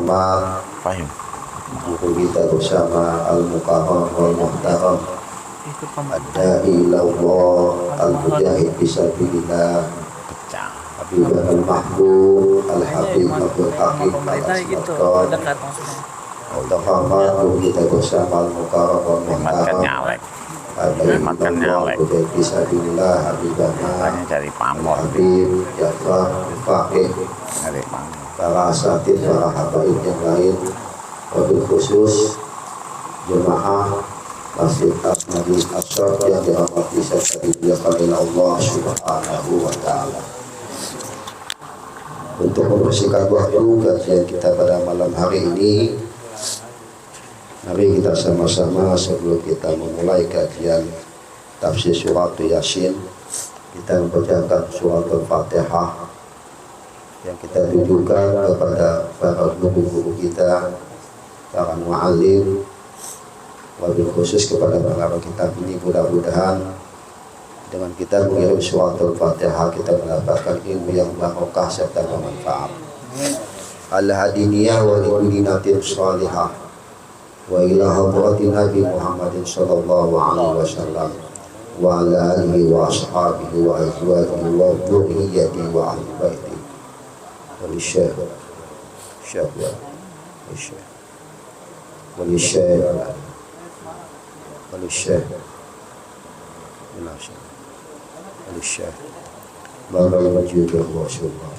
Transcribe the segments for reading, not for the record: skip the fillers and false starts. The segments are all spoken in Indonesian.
Muhammad, guru kita bersama Al-Mukarram wal Muhtaram, Ad-Da'i ilallah, Al-Mujahid fisabilillah, Habibur Al-Mahbub, Al-Habib Abdul Hakim Al-Asmaton, Al-Muhammad, guru kita bersama Al-Mukarram wal Muhtaram, Ad-Da'i ilallah, Al-Mujahid fisabilillah, Habibana Habib Jafar Fakih, para asatid, para habaib yang lain, wabil khusus jemaah Masjid Ahmadi Asyar yang dirahmati serta dimuliakan oleh Allah Subhanahu wa Ta'ala. Untuk membersihkan waktu kajian kita pada malam hari ini, mari kita sama-sama sebelum kita memulai kajian tafsir surat Yasin, kita membacakan surat Al-Fatihah yang kita tujukan kepada para guru-guru kita, para mu'alim, wabil khusus kepada para kitab ini. Mudah-mudahan dengan kita mengirim surat Al-Fatihah kita mendapatkan ilmu yang barokah serta bermanfaat. Al-hadiniyah wa likulinatin salihah wa ila hadrati Nabi Muhammadin sallallahu alaihi wasallam wa ala alihi wa ashabihi wa azwajihi wa dhurriyyatihi wa ahli baiti وللشيخ بارك وجهك رسول الله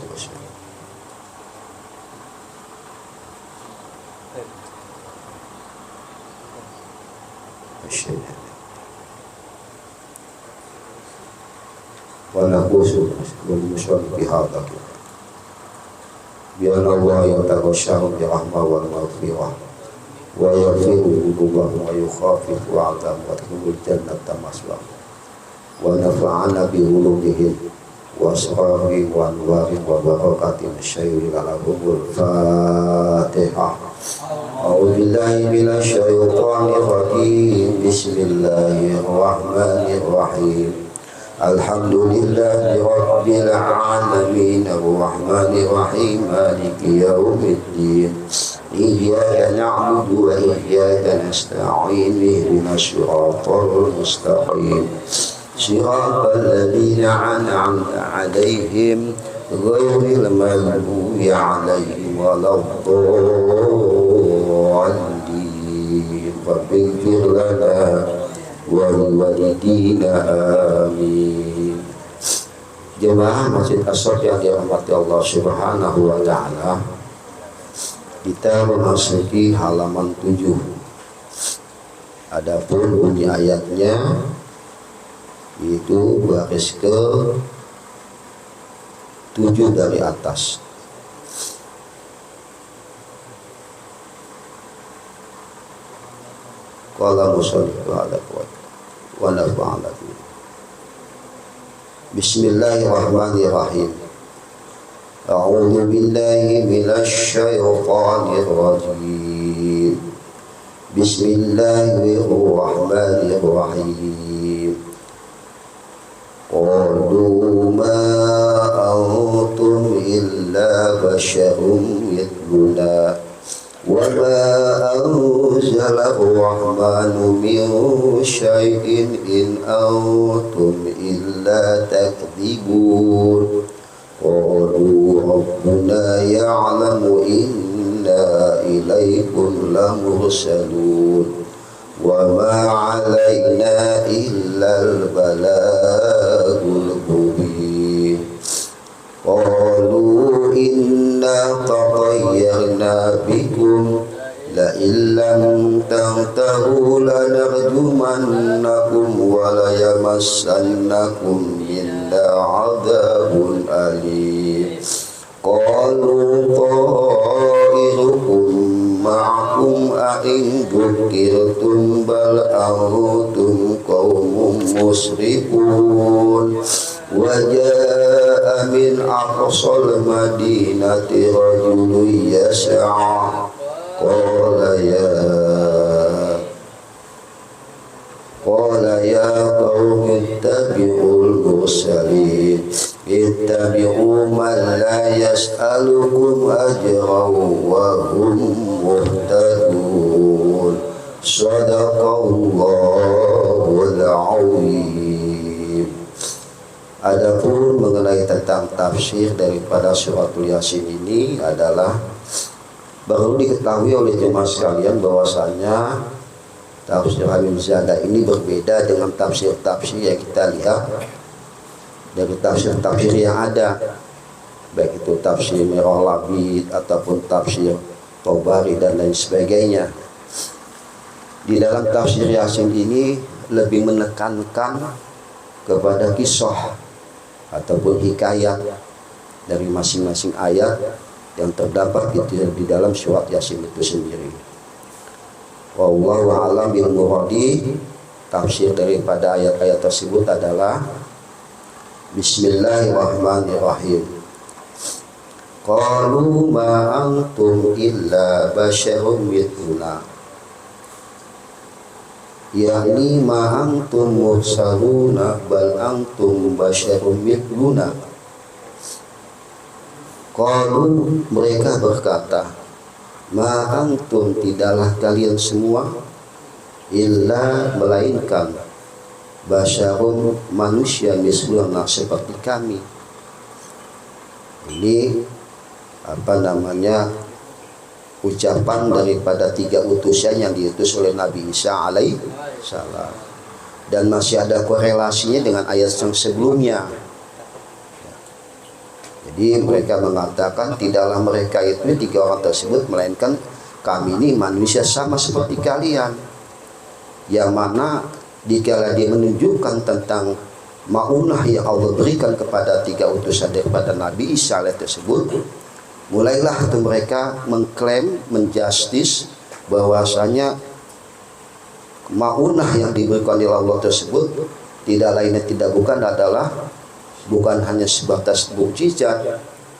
ونقوس بالمشرك بهذا بأن الله يتغشاهم برحمة والمغفرة ويغفر ذنوبهم ويخفف عذابهم ويدخلهم الجنة مثواهم ونفعنا بعلومهم وأسرارهم وأنوارهم وبركاتهم الشيء لهم الفاتحة. أعوذ بالله من الشيطان الرجيم. بسم الله الرحمن الرحيم. الحمد لله رب العالمين الرحمن الرحيم مالك يوم الدين إياك نعبد وإياك نستعين اهدنا الصراط المستقيم صراط الذين أنعمت عليهم غير المغضوب عليهم ولا الضالين رب اغفر لنا waliwalidina amin. Jemaah Masjid Asyar yang dirahmati Allah Subhanahu wa Ta'ala, kita memasuki halaman 7. Adapun bunyi ayatnya itu baris ke 7 dari atas. Qala musallifu ala quwwati wa nafa'ala bihi. Bismillahirrahmanirrahim. A'udzu billahi minasy syaithanir rajim. Bismillahirrahmanirrahim. Qalu ma antum illa basharun mithluna wa ma anzala ar-rahmanu min syai'in in antum illa takdzibun. Qalu rabbuna ya'lamu inna ilaykum lamursalun wa ma 'alaina illa al-balagul mubin. Qalu inna tatayyarna bikum la illam tantahu lanarjumannakum wa la yamassannakum minna 'adzabun alim. Qalu ta'irukum ma'akum a'in dzukirtum bal antum qaumun musrifun. Waja'a min aqsal madinati rajulun yas'a qala ya qaumi ittabi'ul mursalin ittabi'u man la yas'alukum ajran wa hum tafsir daripada suratul Yasin ini adalah perlu diketahui oleh jemaah sekalian bahwasanya tafsir Habib Zada ini berbeda dengan tafsir-tafsir yang kita lihat dari tafsir-tafsir yang ada, baik itu tafsir Mirah Labid ataupun tafsir Tabari dan lain sebagainya. Di dalam tafsir Yasin ini lebih menekankan kepada kisah ataupun hikayat dari masing-masing ayat yang terdapat di dalam surat Yasin itu sendiri. Wallahu a'lam bil muradi. Tafsir daripada ayat-ayat tersebut adalah Bismillahirrahmanirrahim. Qalu ma antum illa basyarum mithluna, yakni ma antum mursaluna bal antum basyarum mithluna. Qalu, mereka berkata, ma antum, tidaklah kalian semua, illa, melainkan, basyarum, manusia, misluna, seperti kami. Ini ucapan daripada 3 utusan yang diutus oleh Nabi Isa alaihi salam, dan masih ada korelasinya dengan ayat yang sebelumnya. Jadi mereka mengatakan tidaklah mereka itu 3 orang tersebut melainkan kami ini manusia sama seperti kalian. Yang mana dikala dia menunjukkan tentang maunah yang Allah berikan kepada 3 utusan daripada Nabi Isa tersebut, mulailah itu mereka mengklaim, menjustis bahwasanya maunah yang diberikan oleh Allah tersebut tidak lainnya tidak bukan hanya sebatas mukjizat,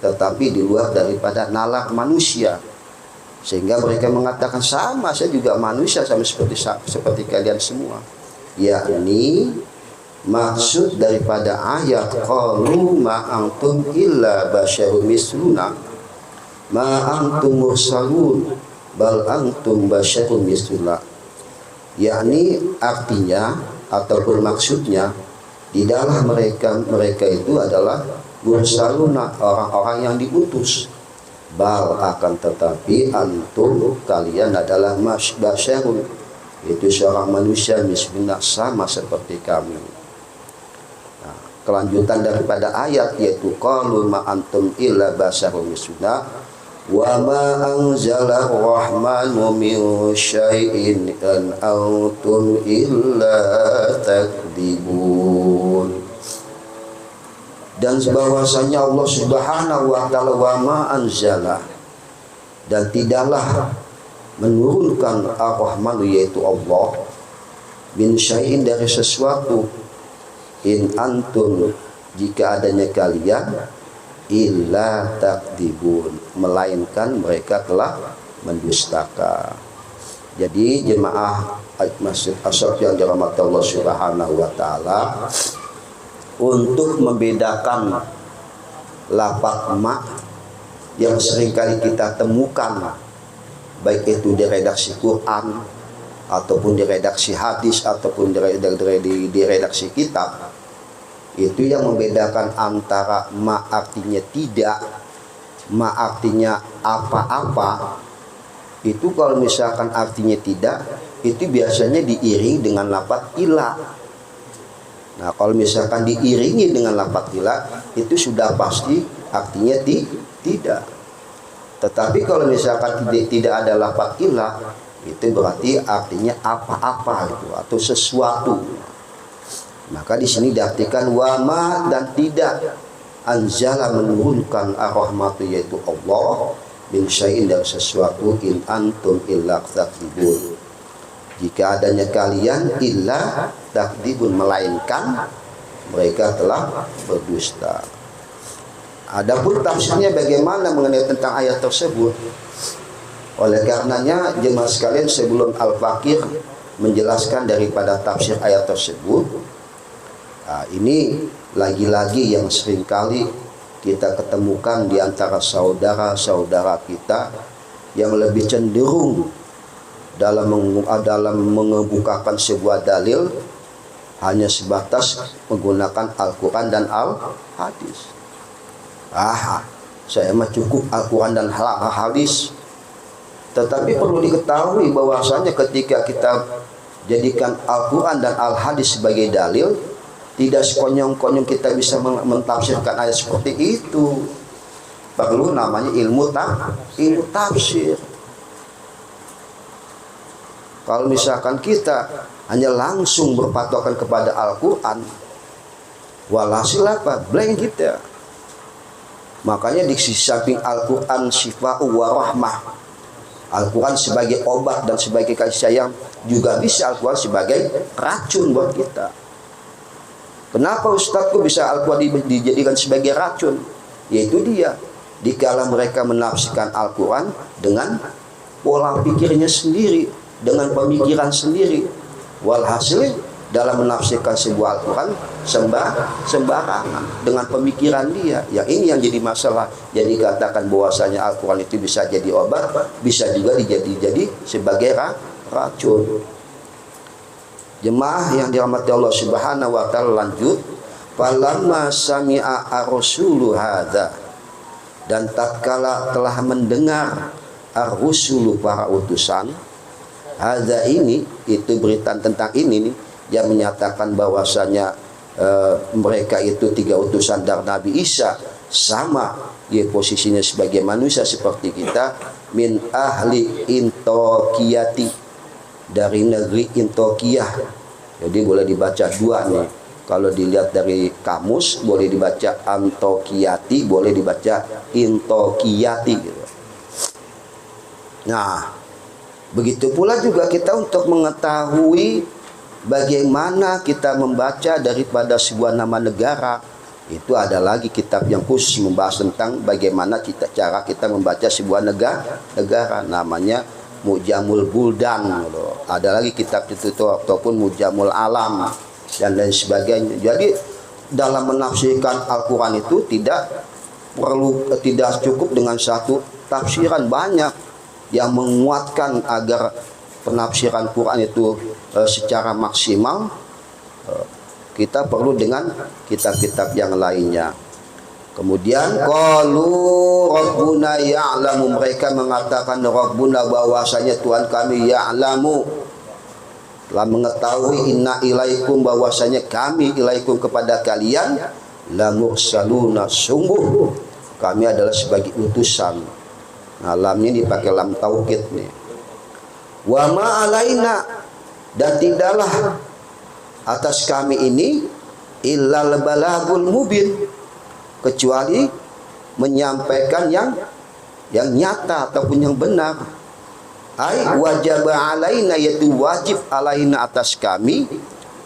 tetapi di luar daripada nalar manusia. Sehingga mereka mengatakan sama, saya juga manusia sama seperti kalian semua. Yakni maksud daripada ayat qalu ma antum illa basyarum misluna ma antum mursalun bal antum basyarum misluna, yakni artinya ataupun maksudnya tidaklah mereka itu adalah mursaluna, orang-orang yang diutus, bal, akan tetapi, antum, kalian adalah basyarun, itu seorang manusia, misluna, sama seperti kami. Nah, kelanjutan daripada ayat yaitu qalu ma antum illa basyarun misluna wa ma anzala rahmanu min syai'in an antum illa takdibun. Dan bahwasanya Allah Subhanahu wa taala wa ma anzala, dan tidaklah menurunkan ar-rahmanu yaitu Allah, min syai'in, dari sesuatu, in antum, jika adanya kalian, illa takdibun, melainkan mereka telah mendustakan. Jadi jemaah Masjid Asyaf yang dirahmati Allah Subhanahu wa taala, untuk membedakan lafaz ma yang seringkali kita temukan baik itu di redaksi Quran ataupun di redaksi hadis ataupun di redaksi kitab, itu yang membedakan antara ma artinya tidak, ma artinya apa-apa. Itu kalau misalkan artinya tidak, itu biasanya diiringi dengan lafaz ila. Nah, kalau misalkan diiringi dengan lafaz ila, itu sudah pasti artinya tidak. Tetapi kalau misalkan tidak ada lafaz ila, itu berarti artinya apa-apa itu atau sesuatu. Maka di sini diartikan wama, dan tidak, anzala, menurunkan ar-rahmatu yaitu Allah, min syai'in, dari sesuatu, in antum illa takdibun, jika adanya kalian, illa takdibun, melainkan mereka telah berdusta. Adapun tafsirnya bagaimana mengenai tentang ayat tersebut, oleh karenanya jemaah sekalian, sebelum Al-Fakir menjelaskan daripada tafsir ayat tersebut, ini lagi-lagi yang seringkali kita ketemukan di antara saudara-saudara kita yang lebih cenderung dalam mengemukakan sebuah dalil hanya sebatas menggunakan Al-Quran dan Al-Hadis. Saya mah cukup Al-Quran dan hadis. Tetapi perlu diketahui bahwasanya ketika kita jadikan Al-Quran dan Al-Hadis sebagai dalil, tidak sekonyong-konyong kita bisa mentafsirkan ayat seperti itu. Perlu namanya ilmu tafsir. Kalau misalkan kita hanya langsung berpatokan kepada Al-Quran, walhasil apa? Blank kita. Makanya di samping Al-Quran syifa'u wa rahmah, Al-Quran sebagai obat dan sebagai kasih sayang, juga bisa Al-Quran sebagai racun buat kita. Kenapa Ustaz kok bisa Al-Quran dijadikan sebagai racun? Yaitu dia, dikala mereka menafsirkan Al-Quran dengan pola pikirnya sendiri, dengan pemikiran sendiri. Walhasil dalam menafsirkan sebuah Al-Quran sembarangan dengan pemikiran dia. Yang ini yang jadi masalah. Jadi katakan bahwasanya Al-Quran itu bisa jadi obat, bisa juga jadi sebagai racun. Jemaah yang dirahmati Allah Subhanahu wa taala, lanjut, falamma sami'a ar-rusulu hadza, dan tatkala telah mendengar ar-rusulu para utusan, hadza ini, itu berita tentang ini nih, yang menyatakan bahwasanya mereka itu 3 utusan dari Nabi Isa, sama ya posisinya sebagai manusia seperti kita, min ahli Intokiyati, dari negeri Intokiyah. Jadi boleh dibaca 2 nih. Kalau dilihat dari kamus boleh dibaca Antokiyati, boleh dibaca Intokiyati gitu. Nah, begitu pula juga kita untuk mengetahui bagaimana kita membaca daripada sebuah nama negara. Itu ada lagi kitab yang khusus membahas tentang bagaimana cara kita membaca sebuah negara, namanya Mu'jamul Buldan. Ada lagi kitab itu ataupun Mu'jamul Alam dan lain sebagainya. Jadi dalam menafsirkan Al-Quran itu tidak cukup dengan satu tafsiran, banyak yang menguatkan agar penafsiran Quran itu secara maksimal. Kita perlu dengan kitab-kitab yang lainnya. Kemudian qalu rabbuna ya'lamu, mereka mengatakan rabbuna, bahwasanya Tuhan kami, ya'lamu, telah mengetahui, inna ilaikum, bahwasanya kami ilaikum kepada kalian, la mursaluna, sungguh kami adalah sebagai utusan. Nah, lamnya dipakai lam taukid nih. Wa ma alaina, dan tidaklah atas kami ini illal balagul mubin, kecuali menyampaikan yang nyata ataupun yang benar. Ai wajaba alaina, yaitu wajib alaina atas kami,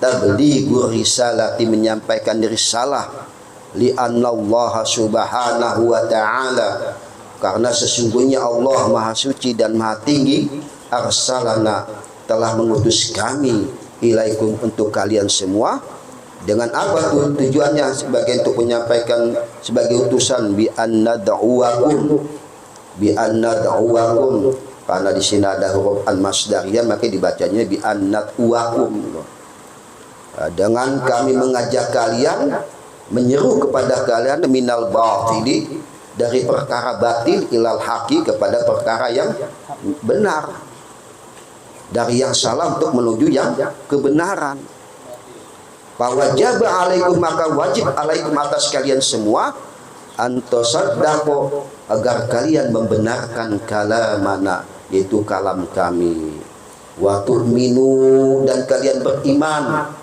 tablighur risalati, menyampaikan risalah, li anna Allah subhanahu wa ta'ala, karena sesungguhnya Allah maha suci dan maha tinggi, arsalana, telah mengutus kami, ilaikum, untuk kalian semua. Dengan apa tuh tujuannya? Sebagai untuk menyampaikan sebagai utusan, bi anna da'uwakum, karena di sini ada huruf al-masdariyah, maka dibacanya bi anna uwakum. Dengan kami mengajak kalian, menyeru kepada kalian, minal batili, dari perkara batil, ilal haqi, kepada perkara yang benar, dari yang salah untuk menuju yang kebenaran. Fawajaba alaikum, maka wajib alaikum atas kalian semua, antasaddaqu, agar kalian membenarkan kalamana, yaitu kalam kami, wa tu'minu, dan kalian beriman,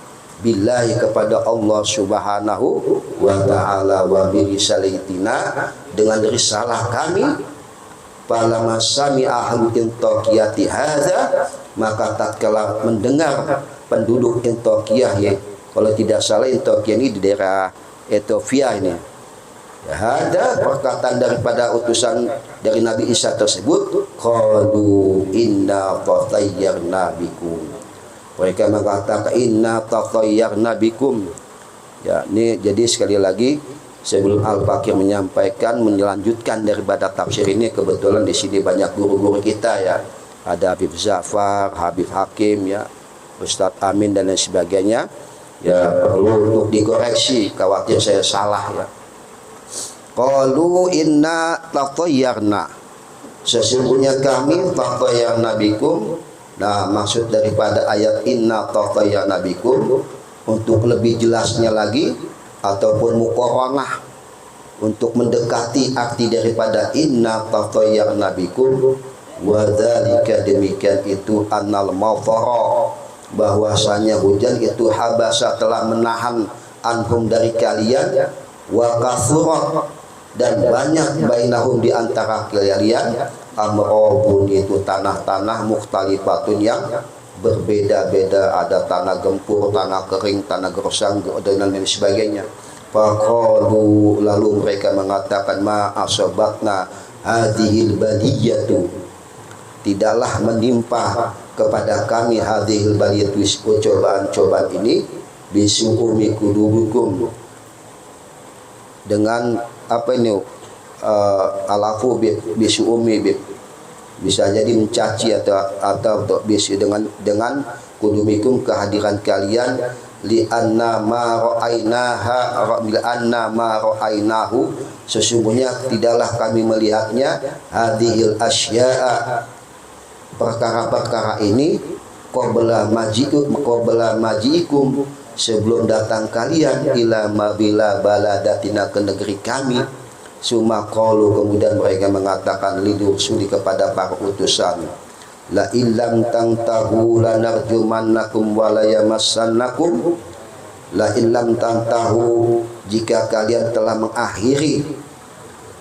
billahi, kepada Allah subhanahu wa ta'ala, wa birisalatina, dengan risalah kami. Falamma sami'a ahlu Intokiyati hadza, maka tatkala mendengar penduduk Intokiyah, ya, kalau tidak salah Intokiyah ini di daerah Ethiopia ini, ya, ada perkataan daripada utusan dari Nabi Isa tersebut, qalu inna tatayyarna bikum, mereka mengatakan inna tatayyarna bikum. Ya, ini jadi sekali lagi sebelum Al-Fakir menyampaikan, melanjutkan daripada tafsir ini, kebetulan di sini banyak guru-guru kita, ya, ada Habib Zafar, Habib Hakim, ya, Ustadz Amin dan lain sebagainya. Ya, perlu untuk dikoreksi, khawatir saya salah, ya. Qalu inna tatayyarna, sesungguhnya kami tatayyarna bikum. Nah, maksud daripada ayat inna tatayyarna bikum, untuk lebih jelasnya lagi ataupun muqaranah untuk mendekati arti daripada inna tatayyarna bikum, wa dzalika, demikian itu annal mawfara, bahwasanya hujan itu habasa, telah menahan anhum, dari kalian, wa kathurat, dan banyak bainahum, di antara kalian, amrobun, itu tanah-tanah mukhtalifatun, yang berbeda-beda, ada tanah gempur, tanah kering, tanah gersang, dan lain sebagainya. Faqalu, lalu mereka mengatakan, ma asobatna hadhil baliyatu, tidaklah menimpa kepada kami hadhil baliyatu, cobaan-cobaan ini, bisu'umi kudubukum, dengan apa ini, alafu bisu'umi, bisa jadi mencaci atau bisu dengan kudumikum, kehadiran kalian, li'anna ma ra'ainahu, sesungguhnya tidaklah kami melihatnya, hadhil asya'a, perkara-perkara ini, qabla maji'ikum, sebelum datang kalian, ila mabila baladatina, ke negeri kami. Sumaqalu, kemudian mereka mengatakan, lidusuli, kepada para utusan, la illam tantahu lanarjumannakum wa la yamassannakum, la illam tantahu, jika kalian telah mengakhiri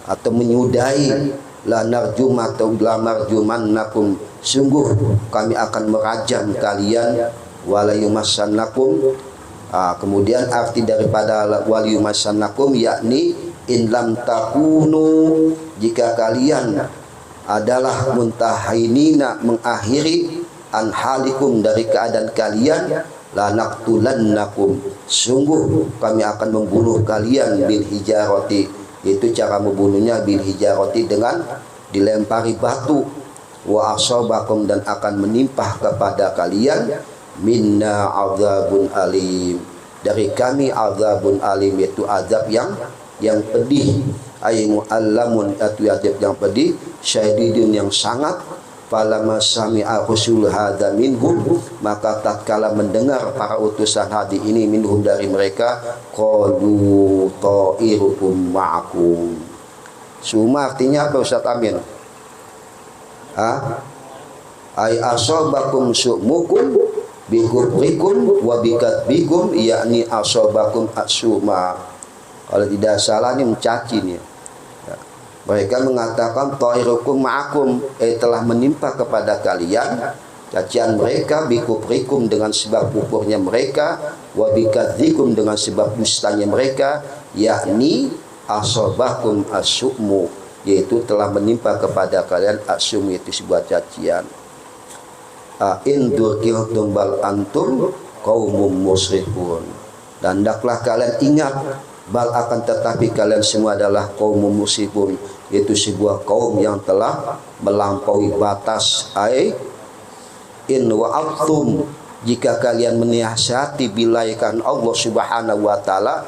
atau menyudahi, lanarjumannakum, sungguh kami akan merajam kalian, wa la yamassannakum. Kemudian arti daripada wa la yamassannakum, yakni in lam takunu, jika kalian adalah muntahinina, mengakhiri, an halikum, dari keadaan kalian, la naqtulannakum, sungguh kami akan membunuh kalian, bil hijarati, itu cara membunuhnya bil hijarati, dengan dilempari batu, wa asabakum, dan akan menimpa kepada kalian, minna azabun alim, dari kami azabun alim, yaitu azab yang pedih, ay mu'allamun, atau azab yang pedih, syadidun, yang sangat. Falamma sami'a rusul hadza minhum, maka tatkala mendengar para utusan hadi ini, minhum, dari mereka, qalu ta'irukum ma'akum. Suma artinya apa, Ustaz Amin? Ay asabakum su'mukum bikufrikum wa bikatbikum, yakni asabakum asuma. Kalau tidak salah ini mencaci nih. Mereka mengatakan ta'irukum ma'akum, telah menimpa kepada kalian, cacian mereka, bikufrikum, dengan sebab kufurnya mereka, wa bikadzikum, dengan sebab dustanya mereka, yakni asabakum asukmu, yaitu telah menimpa kepada kalian, asum, yaitu sebuah cacian. In dzukirtum bal antum qaumum musrifun, dan hendaklah kalian ingat, bal akan tetapi kalian semua adalah kaum musibun, yaitu sebuah kaum yang telah melampaui batas. Ai in wa'abtum, jika kalian menyiasati bilaikan Allah subhanahu wa ta'ala,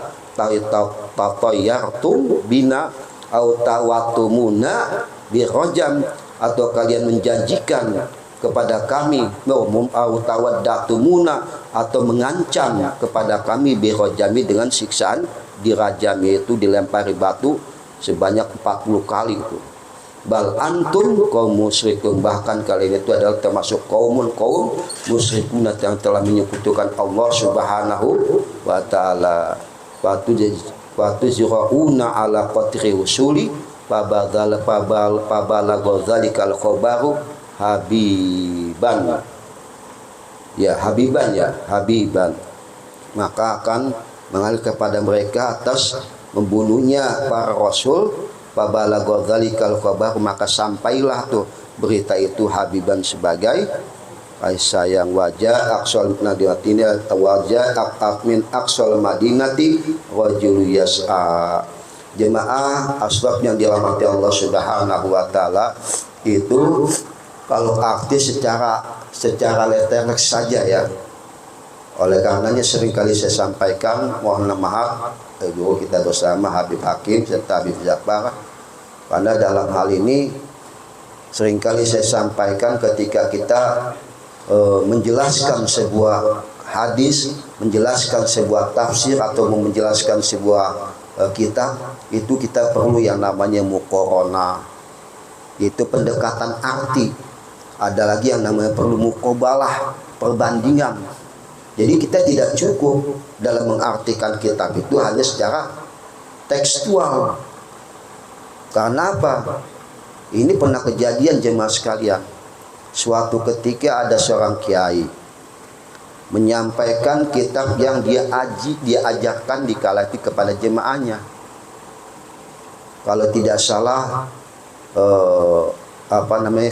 tatayyartum bina au tawatumuna birajam, atau kalian menjanjikan kepada kami, au tawaddatumuna, atau mengancam kepada kami, birajami, dengan siksaan dirajam, yaitu dilempari batu sebanyak 40 kali itu. Bal antum kaum musyrikun, bahkan kalian itu adalah termasuk kaum musyrikun yang telah menyekutukan Allah subhanahu wa ta'ala. Watu zirauna ala qatri usuli fabalago zalikal khobaru habiban, habiban, maka akan mengalir kepada mereka atas membunuhnya para rasul, fabalago zalikal khobaru, maka sampailah tuh berita itu, habiban, sebagai sayang, wajah aksal madinati, wajah min aksal madinati rajul yas'a. Jemaah asbab yang dirahmati Allah subhanahu wa ta'ala, itu kalau arti secara letterlek saja ya. Oleh karenanya seringkali saya sampaikan, mohon maaf, guru kita bersama Habib Hakim serta Habib Jafar. Karena dalam hal ini seringkali saya sampaikan ketika kita menjelaskan sebuah hadis, menjelaskan sebuah tafsir atau menjelaskan sebuah kitab, itu kita perlu yang namanya muqaranah, yaitu pendekatan arti. Ada lagi yang namanya perlu muqabalah, perbandingan. Jadi kita tidak cukup dalam mengartikan kitab itu hanya secara tekstual. Karena apa? Ini pernah kejadian jemaah sekalian. Suatu ketika ada seorang kiai menyampaikan kitab yang dia ajarkan di kala itu kepada jemaahnya. Kalau tidak salah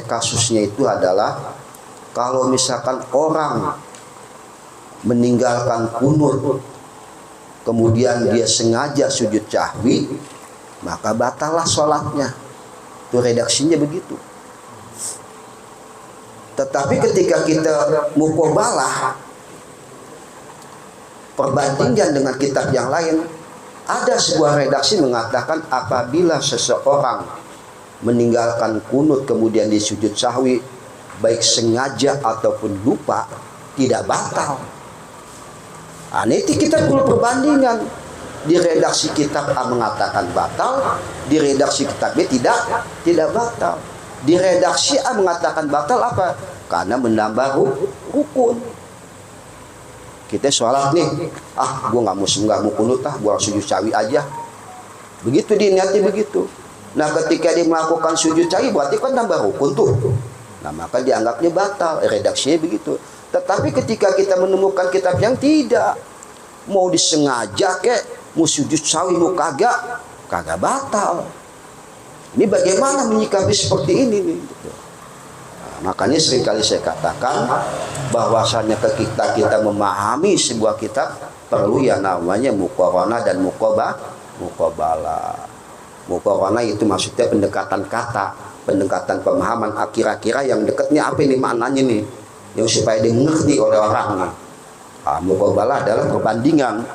kasusnya itu adalah kalau misalkan orang meninggalkan kunut kemudian dia sengaja sujud sahwi, maka batallah sholatnya. Itu redaksinya begitu. Tetapi ketika kita muqabalah, perbandingan dengan kitab yang lain, ada sebuah redaksi mengatakan apabila seseorang meninggalkan kunut kemudian di sujud sahwi, baik sengaja ataupun lupa, tidak batal. Nah, ini kita perlu perbandingan. Di redaksi kitab A mengatakan batal, di redaksi kitab B tidak batal. Di redaksi A mengatakan batal apa? Karena menambah rukun. Kita sholat nih, gue nggak mau kunut, gue sujud sahwi aja. Begitu diniati begitu. Nah, ketika dia melakukan sujud sahwi berarti kan tambah rukun tuh. Nah, maka dianggapnya batal. Redaksinya begitu. Tetapi ketika kita menemukan kitab yang tidak, mau disengaja kek, mau sujud sahwi mau kagak batal. Ini bagaimana menyikapi seperti ini nih? Nah, makanya seringkali saya katakan bahwasannya ketika kita memahami sebuah kitab perlu yang namanya muqaranah dan muqabalah. Muqaranah itu maksudnya pendekatan kata, pendekatan pemahaman, kira-kira yang dekatnya apa ini maknanya nih, yang supaya dimengerti oleh orang nih. Muqabalah adalah perbandingan,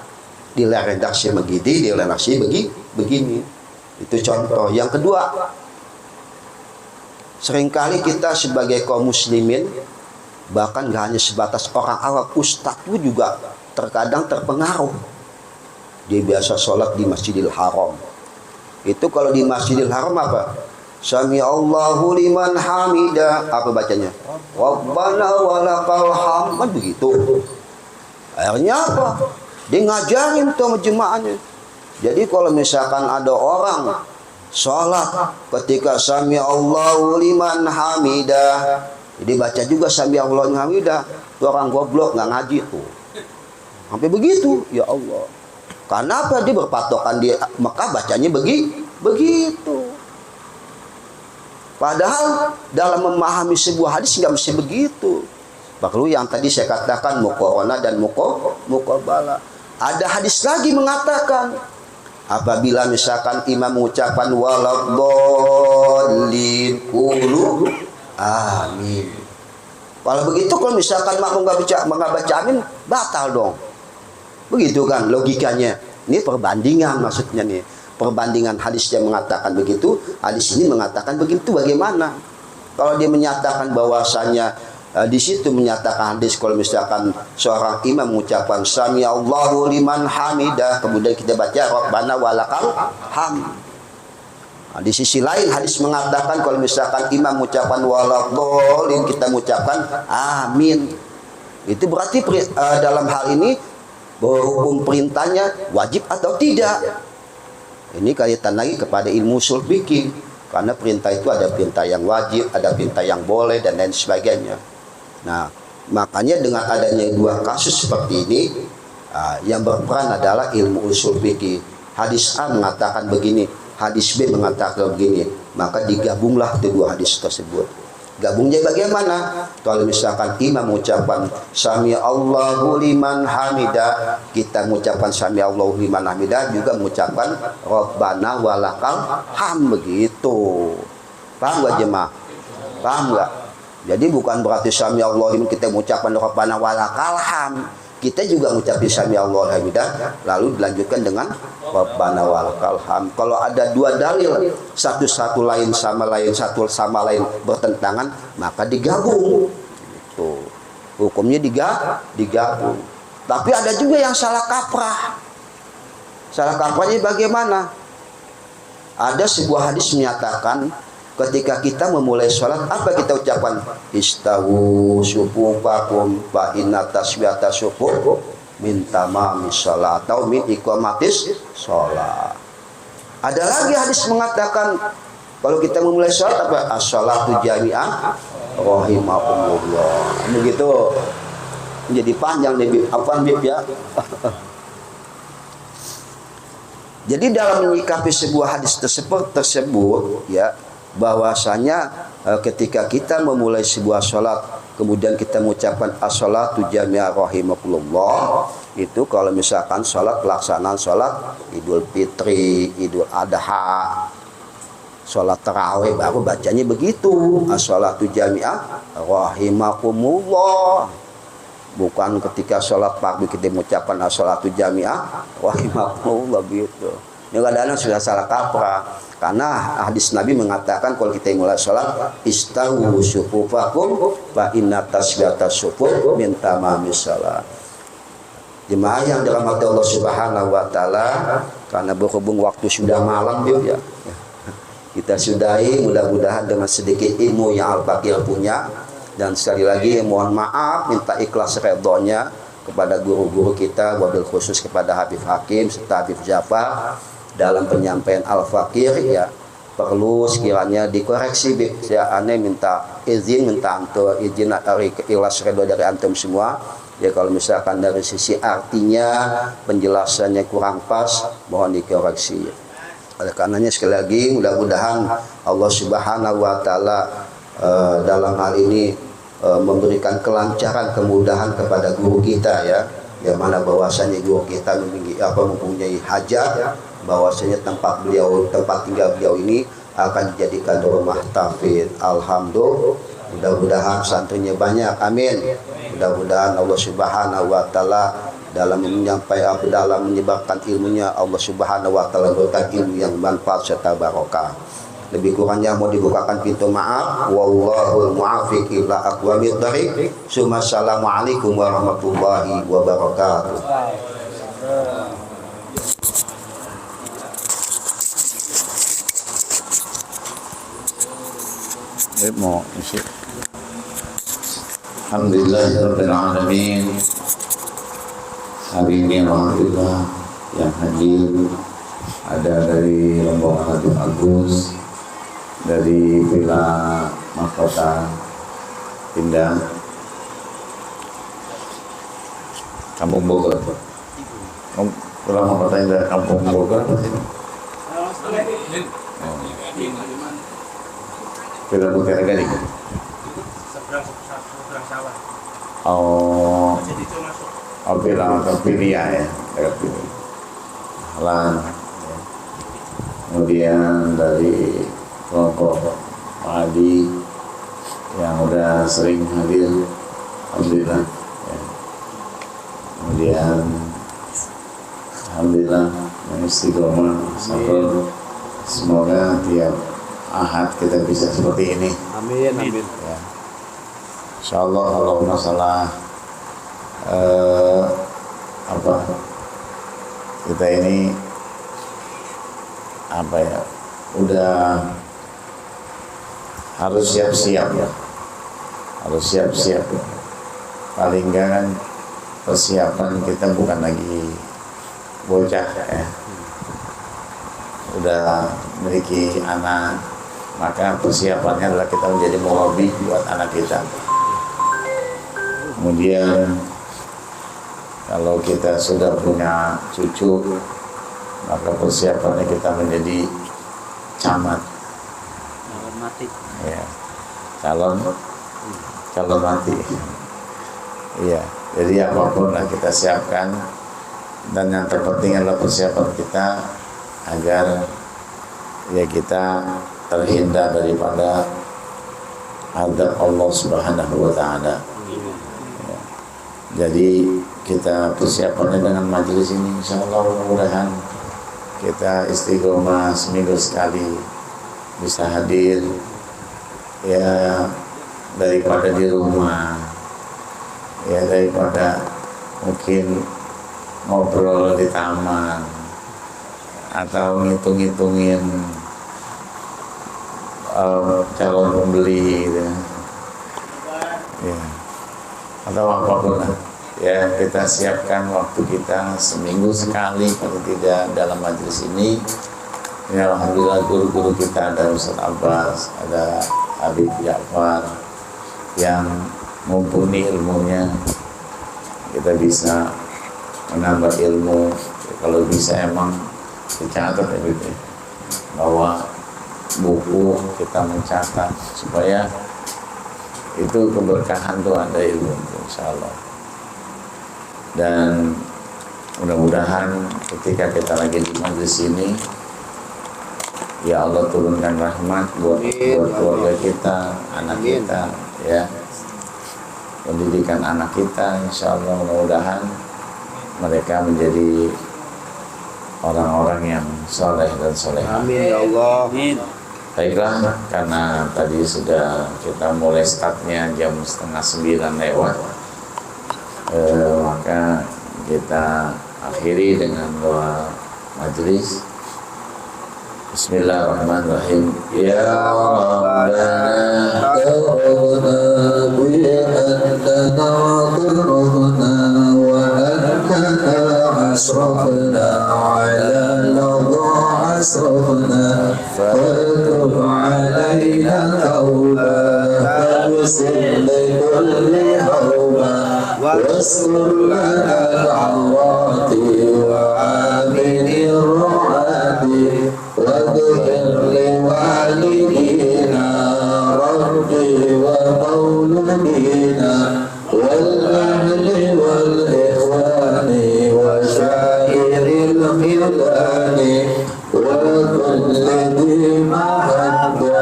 di redaksi begini, di redaksi begini. Itu contoh. Yang kedua, seringkali kita sebagai kaum muslimin, bahkan gak hanya sebatas orang awam, ustadz pun juga terkadang terpengaruh. Dia biasa sholat di Masjidil Haram. Itu kalau di Masjidil Haram apa? Sami Allahu liman hamidah. Apa bacanya? Rabbana walakal hamd. Begitu. Akhirnya apa? Dia ngajarin tuh jemaahnya. Jadi kalau misalkan ada orang sholat ketika Sami Allahu liman hamidah, jadi baca juga Sami Allahu liman hamidah, itu orang goblok nggak ngaji tuh. Sampai begitu, ya Allah. Karena apa? Dia berpatokan di Mekah bacanya begitu. Padahal dalam memahami sebuah hadis nggak mesti begitu. Perlu yang tadi saya katakan muqaranah dan muqabalah. Ada hadis lagi mengatakan apabila misalkan imam mengucapkan waladhdallin qulu amin. Kalau begitu kalau misalkan makmum nggak baca amin, batal dong. Begitu kan logikanya. Ini perbandingan maksudnya nih. Perbandingan hadis yang mengatakan begitu, hadis ini mengatakan begitu, bagaimana? Kalau dia menyatakan bahwasanya di situ menyatakan hadis kalau misalkan seorang imam mengucapkan Sami Allahu liman hamidah, kemudian kita baca Rabbana walakal hamd. Nah, di sisi lain hadis mengatakan kalau misalkan imam mengucapkan waladhdallin, kita mengucapkan amin. Itu berarti dalam hal ini hukum perintahnya wajib atau tidak. Ini kaitan lagi kepada ilmu ushul fikih. Karena perintah itu ada perintah yang wajib, ada perintah yang boleh dan lain sebagainya. Nah, makanya dengan adanya dua kasus seperti ini, yang berperan adalah ilmu ushul fikih. Hadis A mengatakan begini, hadis B mengatakan begini, maka digabunglah kedua hadis tersebut. Gabungnya bagaimana? Kalau misalkan imam mengucapkan Sami Allahu liman hamidah, kita mengucapkan Sami Allahu liman hamidah juga mengucapkan Rabbana walakal hamd, begitu. Paham gak jemaah? Paham gak? Jadi bukan berarti Sami Allahu liman kita mengucapkan Rabbana walakal hamd, kita juga mengucapkan sami Allahu hamidah, lalu dilanjutkan dengan Rabbana walakal hamd. Kalau ada dua dalil, satu lain sama lain bertentangan, maka digabung. Tuh. Hukumnya digabung. Tapi ada juga yang salah kaprah. Salah kaprahnya bagaimana? Ada sebuah hadis menyatakan ketika kita memulai sholat, apa kita ucapkan? Istawu sufufakum fa inna tasbihata sufuf min tamamis sholat atau min iqamatis sholat. Ada lagi hadis mengatakan kalau kita memulai sholat apa? As-sholatu jami'ah rahimakumullah. Begitu. Menjadi panjang nih, apa ya? Jadi dalam menyikapi sebuah hadis tersebut ya, bahwasanya ketika kita memulai sebuah sholat kemudian kita mengucapkan as-sholatu jami'ah rahimakumullah, itu kalau misalkan sholat pelaksanaan sholat Idul Fitri, Idul Adha, sholat tarawih baru bacanya begitu, as-sholatu jami'ah rahimakumullah. Bukan ketika sholat fardu kita mengucapkan as-sholatu jami'ah rahimakumullah gitu. Ini kadang-kadang sudah salah kaprah. Karena hadis Nabi mengatakan kalau kita mulai sholat istawu sufufakum fa inna tasbihata sufuf min tamamis shalah. Jemaah yang dalam hati Allah Subhanahu wa taala, karena berhubung waktu sudah malam ya. Kita sudahi, mudah-mudahan dengan sedikit ilmu yang Al-Fakir punya. Dan sekali lagi mohon maaf, minta ikhlas redhonya kepada guru-guru kita, wabil khusus kepada Habib Hakim serta Habib Jafar dalam penyampaian Al-Fakir ya. Perlu sekiranya dikoreksi, saya aneh minta izin ikhlas redho dari antum semua. Ya kalau misalkan dari sisi artinya penjelasannya kurang pas, mohon dikoreksi. Oleh karenanya sekali lagi mudah-mudahan Allah Subhanahu wa taala dalam hal ini memberikan kelancaran, kemudahan kepada guru kita ya, yang mana bahwasanya guru kita mempunyai hajat, bahwasanya tempat tinggal beliau ini akan dijadikan rumah tahfidz. Alhamdulillah, mudah-mudahan santrinya banyak, amin. Mudah-mudahan Allah Subhanahu wa taala dalam menyebarkan ilmunya, Allah Subhanahu wa taala memberikan ilmu yang bermanfaat serta barokah. Lebih kurangnya mau dibukakan pintu maaf. Wallahul muwaffiq ila aqwamit thariq. Assalamualaikum warahmatullahi wabarakatuh. Mau isi. Alhamdulillahirabbil alamin. Hari ini alhamdulillah yang hadir ada dari rombongan Habib Agus, dari Villa Mahkota Indah, Kampung Bogor. Villa Mahkota Indah Kampung Bogor. Villa Mutiara Gading. Oh, Villa Kapilia ya, dekat itu. Halan. Kemudian dari kelompok Adi yang udah sering hadir, alhamdulillah ya. Kemudian alhamdulillah istiqomah sabar, semoga tiap ahad kita bisa seperti ini, Amin, amin. ya. Insyaallah. Kalau masalah kita ini udah harus siap-siap ya, paling enggak kan persiapan kita bukan lagi bocah ya, udah memiliki anak, maka persiapannya adalah kita menjadi murabi buat anak kita. Kemudian kalau kita sudah punya cucu, maka persiapannya kita menjadi camat, ya, calon mati. Iya, jadi apapun lah kita siapkan, dan yang terpenting adalah persiapan kita agar ya kita terhindar daripada azab Allah Subhanahu wa taala. Ya. Jadi kita persiapannya dengan majelis ini, insya Allah mudah-mudahan kita istiqomah seminggu sekali bisa hadir, ya daripada di rumah, ya daripada mungkin ngobrol di taman atau ngitung-ngitungin calon pembeli gitu. Ya, atau apapun lah. Ya, kita siapkan waktu kita seminggu sekali kalau tidak dalam majelis ini. Ya, alhamdulillah guru-guru kita ada Ustaz Abbas, ada Habib Ja'far yang mumpuni ilmunya. Kita bisa menambah ilmu. Kalau bisa emang dicatat ya gitu, bawa buku kita mencatat supaya itu keberkahan tuh ada ilmu, insya Allah. Dan mudah-mudahan ketika kita lagi di majelis ini, ya Allah turunkan rahmat buat keluarga kita, anak kita, ya, pendidikan anak kita, insya Allah mudah-mudahan mereka menjadi orang-orang yang soleh dan solehah. Amin ya Allah. Amin. Baiklah, karena tadi sudah kita mulai startnya jam 8:30 lewat, maka kita akhiri dengan doa majelis. Bismillahirrahmanirrahim. Ya Rabbana taqabbal bi'annana qarrabna wa annana asrafna ala ladha asrafna fatub alayna tawba faghfir li kulli hawba واستر لنا العورات وآمن الرعاة واغفر لوالدينا ربي ومولدينا والأهل والإخوان وسائر الخلان وكل ذي محبة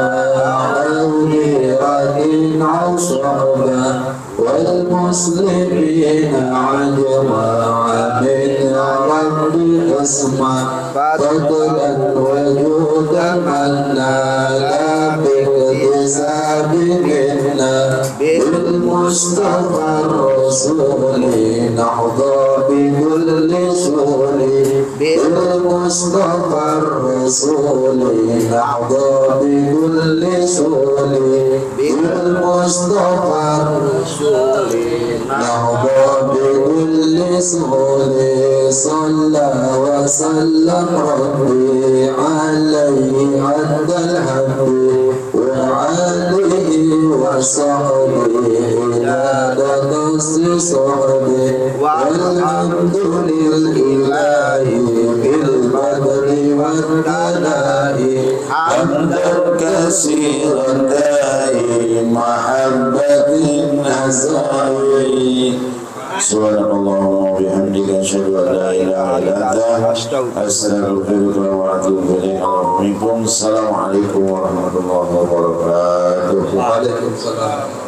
أو جيرة أو صحبة والمسلمين عجمع من رب اسمع فضلا وجودا منا لا باكتساب منا بالمصطفى الرسول نحظى بكل سهول بالمصطفى الرسول نحظى بكل سهول بالمصطفى الرسول نحظى بكل سهول صلى وسلم ربي عليه عند الحب وعليه وصحبه إلى قصر صحبه والحمد لله بالبدر والبلاء حمدا كثيرا دائم محبة النزائي سبحانك اللهم وبحمدك أشهد أن لا إله إلا أنت أستغفرك وأتوب إليك. السلام عليكم ورحمة الله وبركاته. Waalaikumsalam.